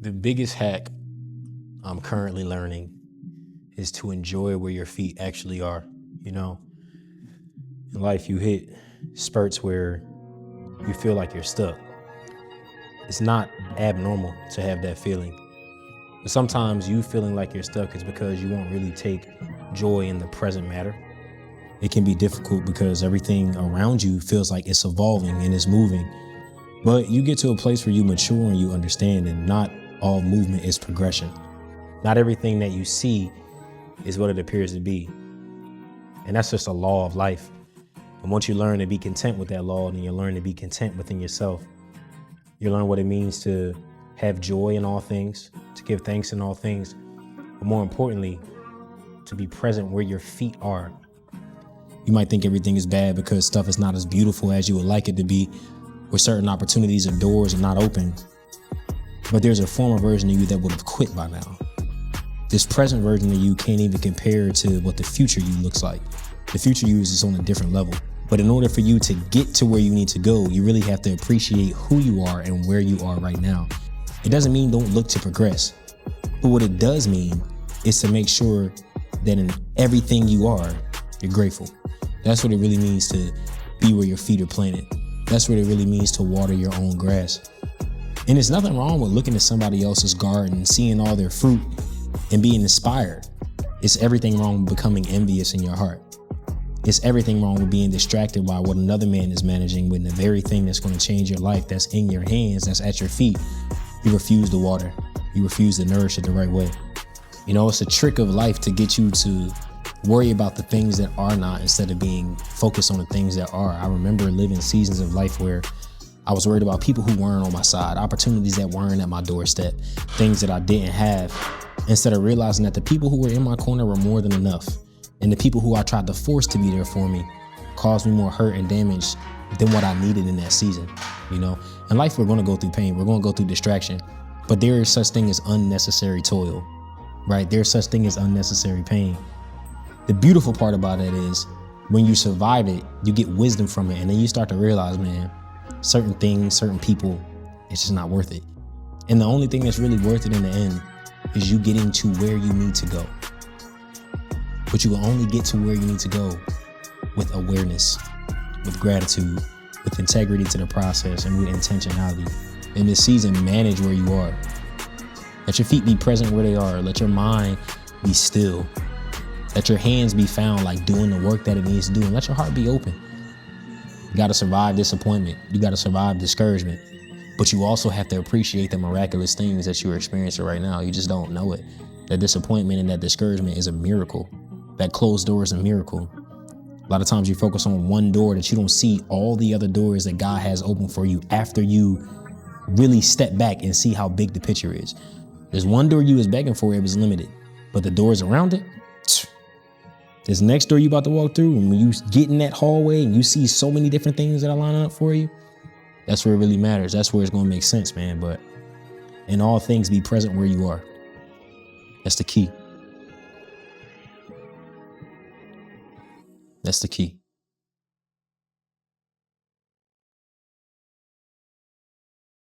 The biggest hack I'm currently learning is to enjoy where your feet actually are. You know, in life, you hit spurts where you feel like you're stuck. It's not abnormal to have that feeling. But sometimes you feeling like you're stuck is because you won't really take joy in the present matter. It can be difficult because everything around you feels like it's evolving and it's moving. But you get to a place where you mature and you understand, and not all movement is progression. Not everything that you see is what it appears to be. And that's just a law of life. And once you learn to be content with that law, then you learn to be content within yourself. You learn what it means to have joy in all things, to give thanks in all things, but more importantly, to be present where your feet are. You might think everything is bad because stuff is not as beautiful as you would like it to be, where certain opportunities or doors are not open. But there's a former version of you that would have quit by now. This present version of you can't even compare to what the future you looks like. The future you is just on a different level. But in order for you to get to where you need to go, you really have to appreciate who you are and where you are right now. It doesn't mean don't look to progress. But what it does mean is to make sure that in everything you are, you're grateful. That's what it really means to be where your feet are planted. That's what it really means to water your own grass. And there's nothing wrong with looking at somebody else's garden and seeing all their fruit and being inspired. It's everything wrong with becoming envious in your heart. It's everything wrong with being distracted by what another man is managing when the very thing that's going to change your life, that's in your hands, that's at your feet, you refuse to water. You refuse to nourish it the right way. You know, it's a trick of life to get you to worry about the things that are not instead of being focused on the things that are. I remember living seasons of life where I was worried about people who weren't on my side, opportunities that weren't at my doorstep, things that I didn't have, instead of realizing that the people who were in my corner were more than enough. And the people who I tried to force to be there for me caused me more hurt and damage than what I needed in that season. You know, in life, we're going to go through pain. We're going to go through distraction, but there is such thing as unnecessary toil, right? There's such thing as unnecessary pain. The beautiful part about it is when you survive it, you get wisdom from it. And then you start to realize, man, certain things, certain people, it's just not worth it. And the only thing that's really worth it in the end is you getting to where you need to go. But you will only get to where you need to go with awareness, with gratitude, with integrity to the process, and with intentionality. In this season, manage where you are. Let your feet be present where they are. Let your mind be still. Let your hands be found like doing the work that it needs to do, and let your heart be open. You got to survive disappointment. You got to survive discouragement. But you also have to appreciate the miraculous things that you're experiencing right now. You just don't know it. That disappointment and that discouragement is a miracle. That closed door is a miracle. A lot of times you focus on one door that you don't see all the other doors that God has open for you after you really step back and see how big the picture is. There's one door you was begging for, it was limited, but the doors around it, this next door you about to walk through, and when you get in that hallway and you see so many different things that are lining up for you, that's where it really matters. That's where it's going to make sense, man. But in all things, be present where you are. That's the key. That's the key.